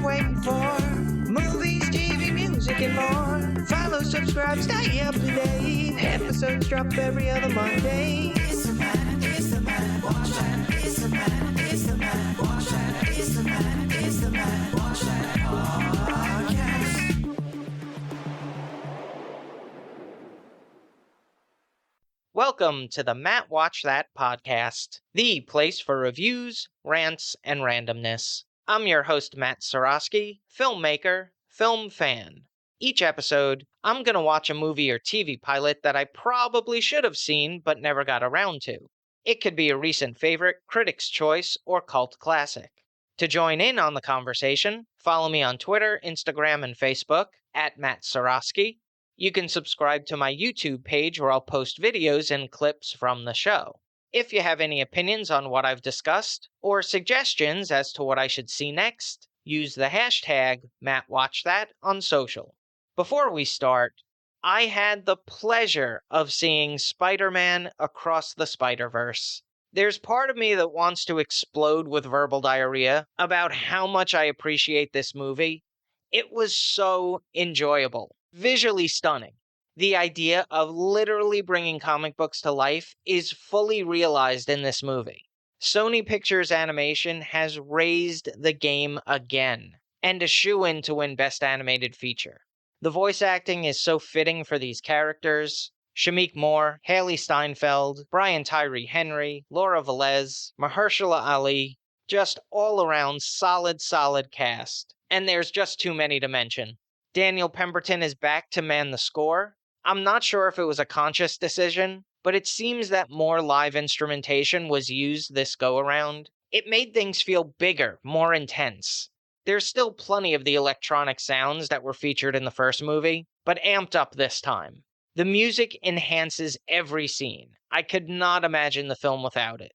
waiting for. Movies, TV, music, and more. Follow, subscribe, stay up to date. Episodes drop every other Monday. It's the Matt, watch that. It's the Matt, watch that. It's the Matt, watch that podcast. Welcome to the Matt Watch That podcast, the place for reviews, rants, and randomness. I'm your host, Matt Seroski, filmmaker, film fan. Each episode, I'm going to watch a movie or TV pilot that I probably should have seen but never got around to. It could be a recent favorite, critic's choice, or cult classic. To join in on the conversation, follow me on Twitter, Instagram, and Facebook at Matt Seroski. You can subscribe to my YouTube page where I'll post videos and clips from the show. If you have any opinions on what I've discussed, or suggestions as to what I should see next, use the hashtag MattWatchThat on social. Before we start, I had the pleasure of seeing Spider-Man Across the Spider-Verse. There's part of me that wants to explode with verbal diarrhea about how much I appreciate this movie. It was so enjoyable, visually stunning. The idea of literally bringing comic books to life is fully realized in this movie. Sony Pictures Animation has raised the game again, and a shoo-in to win Best Animated Feature. The voice acting is so fitting for these characters. Shameik Moore, Haley Steinfeld, Brian Tyree Henry, Laura Velez, Mahershala Ali, just all around solid cast. And there's just too many to mention. Daniel Pemberton is back to man the score. I'm not sure if it was a conscious decision, but it seems that more live instrumentation was used this go-around. It made things feel bigger, more intense. There's still plenty of the electronic sounds that were featured in the first movie, but amped up this time. The music enhances every scene. I could not imagine the film without it.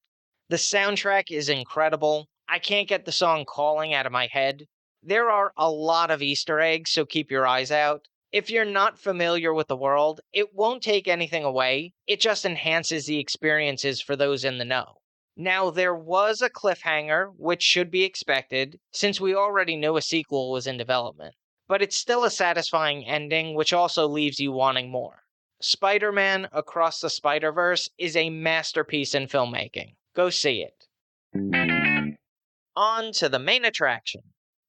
The soundtrack is incredible. I can't get the song Calling out of my head. There are a lot of Easter eggs, so keep your eyes out. If you're not familiar with the world, it won't take anything away. It just enhances the experiences for those in the know. Now, there was a cliffhanger, which should be expected, since we already knew a sequel was in development. But it's still a satisfying ending, which also leaves you wanting more. Spider-Man Across the Spider-Verse is a masterpiece in filmmaking. Go see it. On to the main attraction.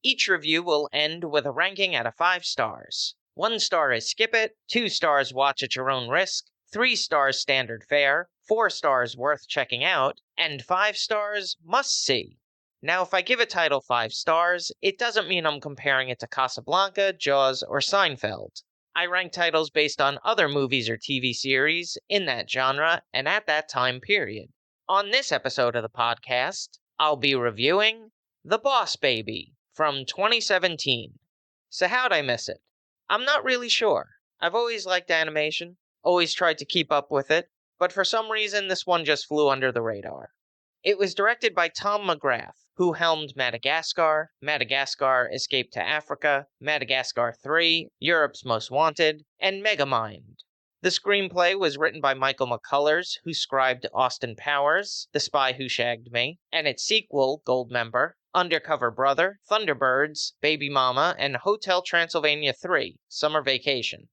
Each review will end with a ranking out of 5 stars. 1 star is skip it, 2 stars watch at your own risk, 3 stars standard fare, 4 stars worth checking out, and 5 stars must see. Now, if I give a title 5 stars, it doesn't mean I'm comparing it to Casablanca, Jaws, or Seinfeld. I rank titles based on other movies or TV series in that genre and at that time period. On this episode of the podcast, I'll be reviewing The Boss Baby from 2017. So how'd I miss it? I'm not really sure. I've always liked animation, always tried to keep up with it, but for some reason this one just flew under the radar. It was directed by Tom McGrath, who helmed Madagascar, Madagascar Escape to Africa, Madagascar 3, Europe's Most Wanted, and Megamind. The screenplay was written by Michael McCullers, who scribed Austin Powers, The Spy Who Shagged Me, and its sequel, Goldmember, Undercover Brother, Thunderbirds, Baby Mama, and Hotel Transylvania 3, Summer Vacation.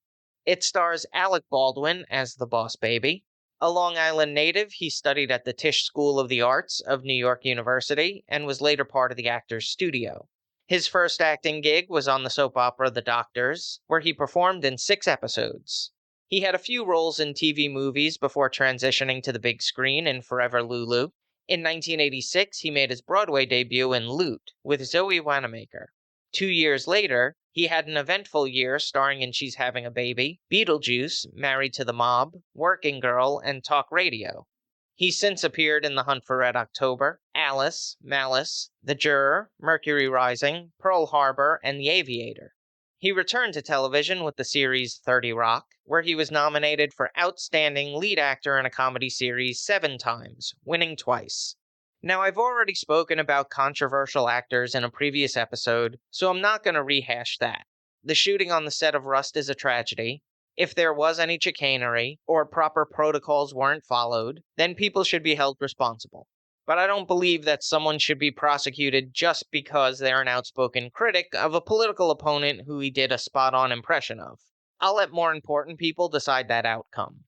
It stars Alec Baldwin as the Boss Baby. A Long Island native, he studied at the Tisch School of the Arts of New York University and was later part of the Actors Studio. His first acting gig was on the soap opera The Doctors, where he performed in 6 episodes. He had a few roles in TV movies before transitioning to the big screen in Forever Lulu. In 1986, he made his Broadway debut in Loot with Zoe Wanamaker. 2 years later, he had an eventful year starring in She's Having a Baby, Beetlejuice, Married to the Mob, Working Girl, and Talk Radio. He's since appeared in The Hunt for Red October, Alice, Malice, The Juror, Mercury Rising, Pearl Harbor, and The Aviator. He returned to television with the series 30 Rock, where he was nominated for Outstanding Lead Actor in a Comedy Series 7 times, winning twice. Now, I've already spoken about controversial actors in a previous episode, so I'm not going to rehash that. The shooting on the set of Rust is a tragedy. If there was any chicanery, or proper protocols weren't followed, then people should be held responsible. but I don't believe that someone should be prosecuted just because they're an outspoken critic of a political opponent who he did a spot-on impression of. I'll let more important people decide that outcome.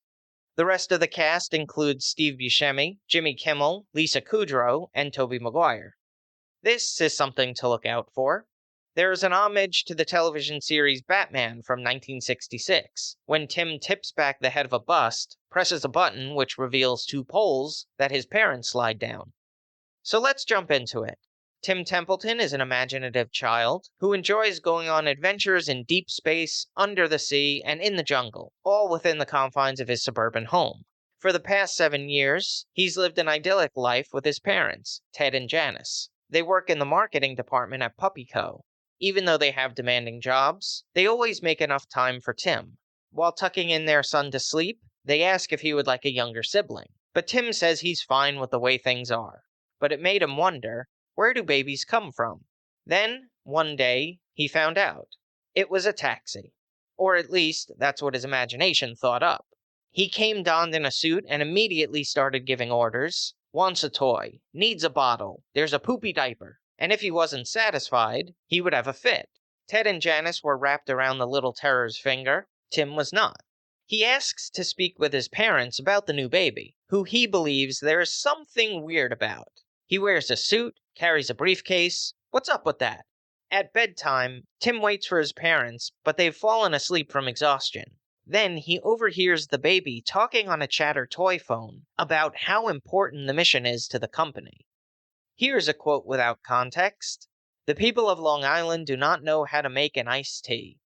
The rest of the cast includes Steve Buscemi, Jimmy Kimmel, Lisa Kudrow, and Tobey Maguire. This is something to look out for. There is an homage to the television series Batman from 1966, when Tim tips back the head of a bust, presses a button which reveals two poles that his parents slide down. So let's jump into it. Tim Templeton is an imaginative child who enjoys going on adventures in deep space, under the sea, and in the jungle, all within the confines of his suburban home. For the past 7 years, he's lived an idyllic life with his parents, Ted and Janice. They work in the marketing department at Puppy Co. Even though they have demanding jobs, they always make enough time for Tim. While tucking in their son to sleep, they ask if he would like a younger sibling. But Tim says he's fine with the way things are. But it made him wonder, where do babies come from? Then, one day, he found out. It was a taxi. Or at least, that's what his imagination thought up. He came donned in a suit and immediately started giving orders. Wants a toy, needs a bottle, there's a poopy diaper. And if he wasn't satisfied, he would have a fit. Ted and Janice were wrapped around the little terror's finger. Tim was not. He asks to speak with his parents about the new baby, who he believes there is something weird about. He wears a suit, carries a briefcase. What's up with that? At bedtime, Tim waits for his parents, but they've fallen asleep from exhaustion. Then he overhears the baby talking on a chatter toy phone about how important the mission is to the company. Here's a quote without context. "The people of Long Island do not know how to make an iced tea."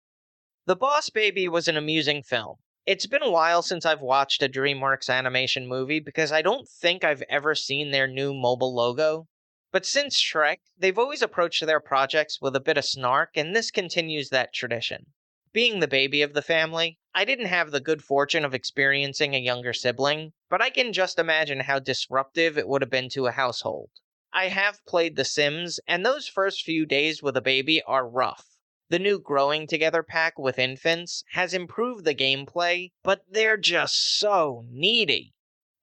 The Boss Baby was an amusing film. It's been a while since I've watched a DreamWorks animation movie because I don't think I've ever seen their new mobile logo. But since Shrek, they've always approached their projects with a bit of snark, and this continues that tradition. Being the baby of the family, I didn't have the good fortune of experiencing a younger sibling, but I can just imagine how disruptive it would have been to a household. I have played The Sims, and those first few days with a baby are rough. The new Growing Together pack with infants has improved the gameplay, but they're just so needy.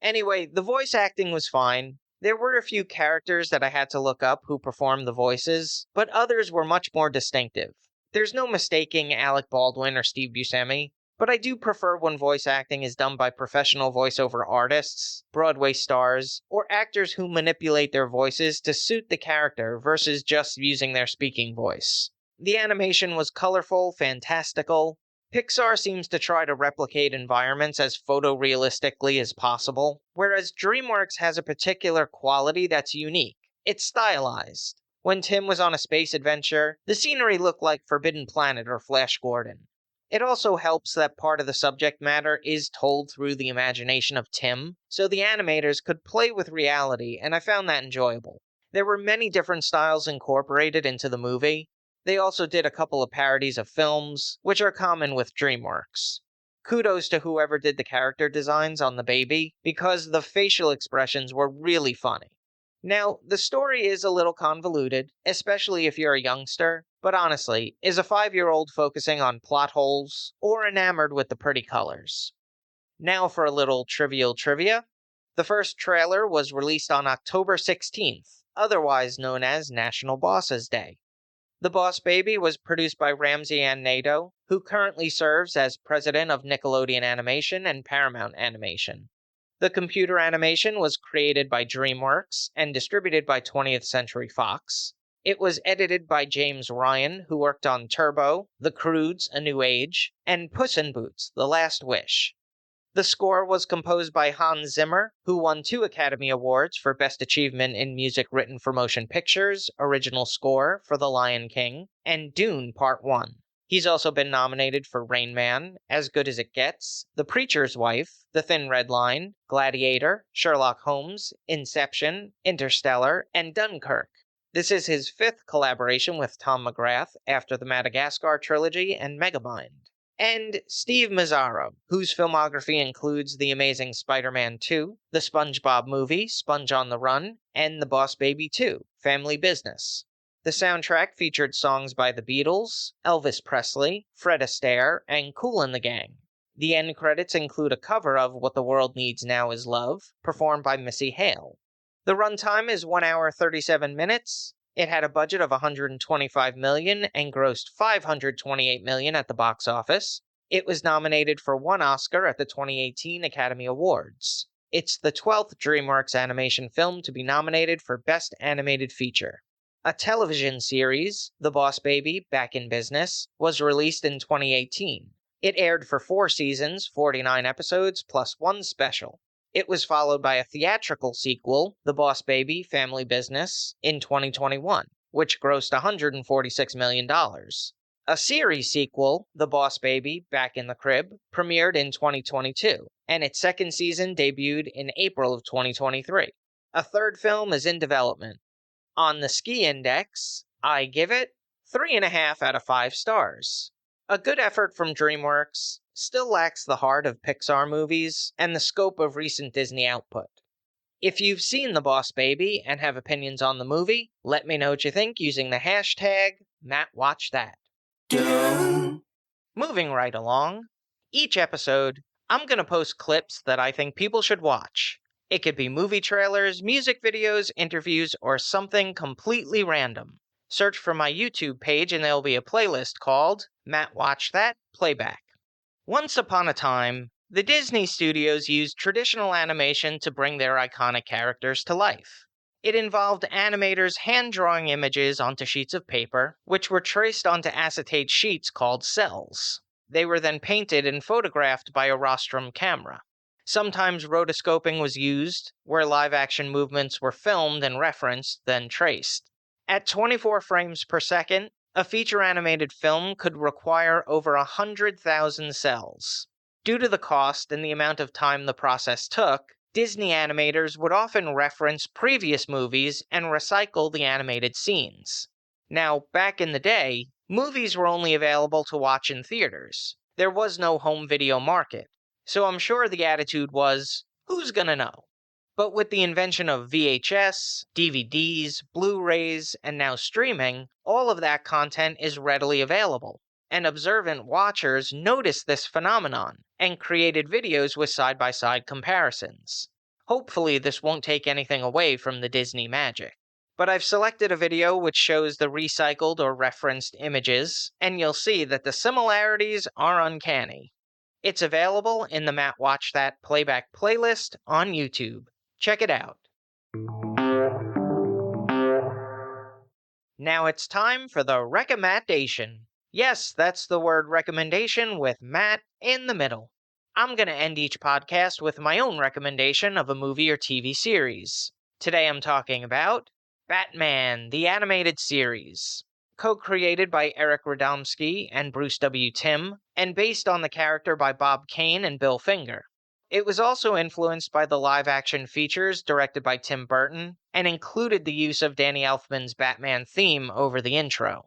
Anyway, the voice acting was fine. There were a few characters that I had to look up who performed the voices, but others were much more distinctive. There's no mistaking Alec Baldwin or Steve Buscemi, but I do prefer when voice acting is done by professional voiceover artists, Broadway stars, or actors who manipulate their voices to suit the character versus just using their speaking voice. The animation was colorful, fantastical. Pixar seems to try to replicate environments as photorealistically as possible, whereas DreamWorks has a particular quality that's unique. It's stylized. When Tim was on a space adventure, the scenery looked like Forbidden Planet or Flash Gordon. It also helps that part of the subject matter is told through the imagination of Tim, so the animators could play with reality, and I found that enjoyable. There were many different styles incorporated into the movie. They also did a couple of parodies of films, which are common with DreamWorks. Kudos to whoever did the character designs on the baby, because the facial expressions were really funny. Now, the story is a little convoluted, especially if you're a youngster, but honestly, is a 5-year-old focusing on plot holes or enamored with the pretty colors? Now for a little trivial trivia. The first trailer was released on October 16th, otherwise known as National Bosses Day. The Boss Baby was produced by Ramsey Ann Nato, who currently serves as president of Nickelodeon Animation and Paramount Animation. The computer animation was created by DreamWorks and distributed by 20th Century Fox. It was edited by James Ryan, who worked on Turbo, The Croods: A New Age, and Puss in Boots: The Last Wish. The score was composed by Hans Zimmer, who won 2 Academy Awards for Best Achievement in Music Written for Motion Pictures, Original Score for The Lion King, and Dune Part 1. He's also been nominated for Rain Man, As Good as It Gets, The Preacher's Wife, The Thin Red Line, Gladiator, Sherlock Holmes, Inception, Interstellar, and Dunkirk. This is his 5th collaboration with Tom McGrath after the Madagascar trilogy and Megamind. And Steve Mazzaro, whose filmography includes The Amazing Spider-Man 2, The SpongeBob Movie, Sponge on the Run, and The Boss Baby 2, Family Business. The soundtrack featured songs by The Beatles, Elvis Presley, Fred Astaire, and Kool and the Gang. The end credits include a cover of What the World Needs Now Is Love, performed by Missy Hale. The runtime is 1 hour 37 minutes. It had a budget of $125 million and grossed $528 million at the box office. It was nominated for 1 Oscar at the 2018 Academy Awards. It's the 12th DreamWorks animation film to be nominated for Best Animated Feature. A television series, The Boss Baby: Back in Business, was released in 2018. It aired for 4 seasons, 49 episodes, plus 1 special. It was followed by a theatrical sequel, The Boss Baby: Family Business, in 2021, which grossed $146 million. A series sequel, The Boss Baby: Back in the Crib, premiered in 2022, and its second season debuted in April of 2023. A third film is in development. On the Ski Index, I give it 3.5 out of 5 stars. A good effort from DreamWorks, still lacks the heart of Pixar movies and the scope of recent Disney output. If you've seen The Boss Baby and have opinions on the movie, let me know what you think using the hashtag MattWatchThat. Moving right along, each episode, I'm going to post clips that I think people should watch. It could be movie trailers, music videos, interviews, or something completely random. Search for my YouTube page and there'll be a playlist called Matt Watch That Playback. Once upon a time, the Disney studios used traditional animation to bring their iconic characters to life. It involved animators hand-drawing images onto sheets of paper, which were traced onto acetate sheets called cells. They were then painted and photographed by a rostrum camera. Sometimes rotoscoping was used, where live-action movements were filmed and referenced, then traced. At 24 frames per second, a feature-animated film could require over 100,000 cells. Due to the cost and the amount of time the process took, Disney animators would often reference previous movies and recycle the animated scenes. Now, back in the day, movies were only available to watch in theaters. There was no home video market. So I'm sure the attitude was, who's gonna know? But with the invention of VHS, DVDs, Blu-rays, and now streaming, all of that content is readily available. And observant watchers noticed this phenomenon and created videos with side-by-side comparisons. Hopefully this won't take anything away from the Disney magic. But I've selected a video which shows the recycled or referenced images, and you'll see that the similarities are uncanny. It's available in the Matt Watch That Playback playlist on YouTube. Check it out. Now it's time for the recommendation. Yes, that's the word recommendation with Matt in the middle. I'm going to end each podcast with my own recommendation of a movie or TV series. Today I'm talking about Batman, the Animated Series. Co-created by Eric Radomski and Bruce W. Timm, and based on the character by Bob Kane and Bill Finger. It was also influenced by the live-action features directed by Tim Burton, and included the use of Danny Elfman's Batman theme over the intro.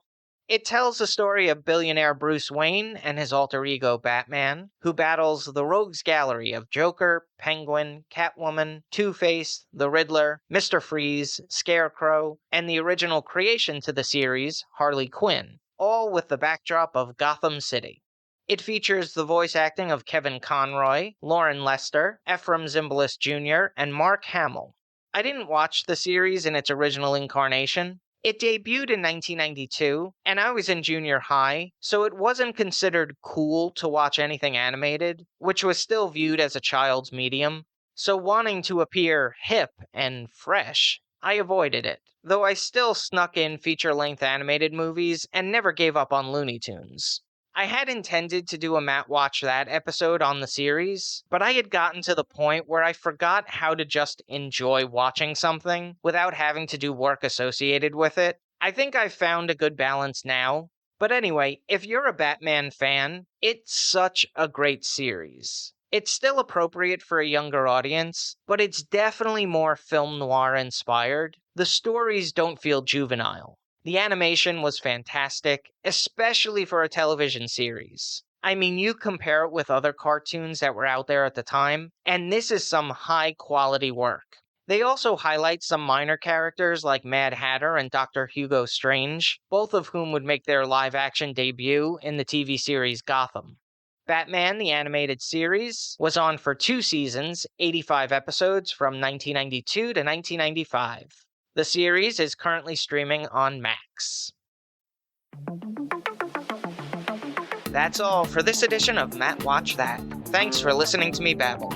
It tells the story of billionaire Bruce Wayne and his alter ego Batman, who battles the rogues gallery of Joker, Penguin, Catwoman, Two-Face, the Riddler, Mr. Freeze, Scarecrow, and the original creation to the series, Harley Quinn, all with the backdrop of Gotham City. It features the voice acting of Kevin Conroy, Lauren Lester, Ephraim Zimbalist Jr., and Mark Hamill. I didn't watch the series in its original incarnation. It debuted in 1992, and I was in junior high, so it wasn't considered cool to watch anything animated, which was still viewed as a child's medium. So wanting to appear hip and fresh, I avoided it, though I still snuck in feature-length animated movies and never gave up on Looney Tunes. I had intended to do a Matt Watch That episode on the series, but I had gotten to the point where I forgot how to just enjoy watching something without having to do work associated with it. I think I've found a good balance now. But anyway, if you're a Batman fan, it's such a great series. It's still appropriate for a younger audience, but it's definitely more film noir inspired. The stories don't feel juvenile. The animation was fantastic, especially for a television series. I mean, you compare it with other cartoons that were out there at the time, and this is some high-quality work. They also highlight some minor characters like Mad Hatter and Dr. Hugo Strange, both of whom would make their live-action debut in the TV series Gotham. Batman the Animated Series was on for 2 seasons, 85 episodes from 1992 to 1995. The series is currently streaming on Max. That's all for this edition of Matt Watch That. Thanks for listening to me babble.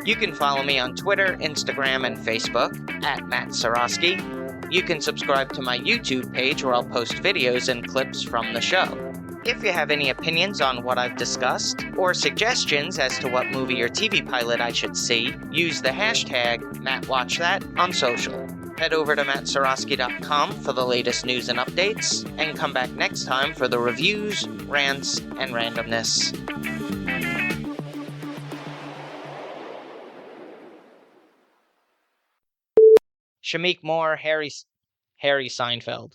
You can follow me on Twitter, Instagram, and Facebook at Matt Seroski. You can subscribe to my YouTube page where I'll post videos and clips from the show. If you have any opinions on what I've discussed, or suggestions as to what movie or TV pilot I should see, use the hashtag MattWatchThat on social. Head over to mattseroski.com for the latest news and updates, and come back next time for the reviews, rants, and randomness. Shamik Moore, Harry Seinfeld.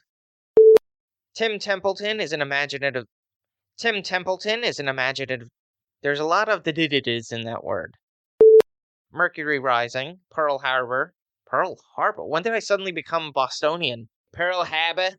Tim Templeton is an imaginative... There's a lot of the in that word. Mercury Rising, Pearl Harbor. When did I suddenly become Bostonian? Pearl Harbor.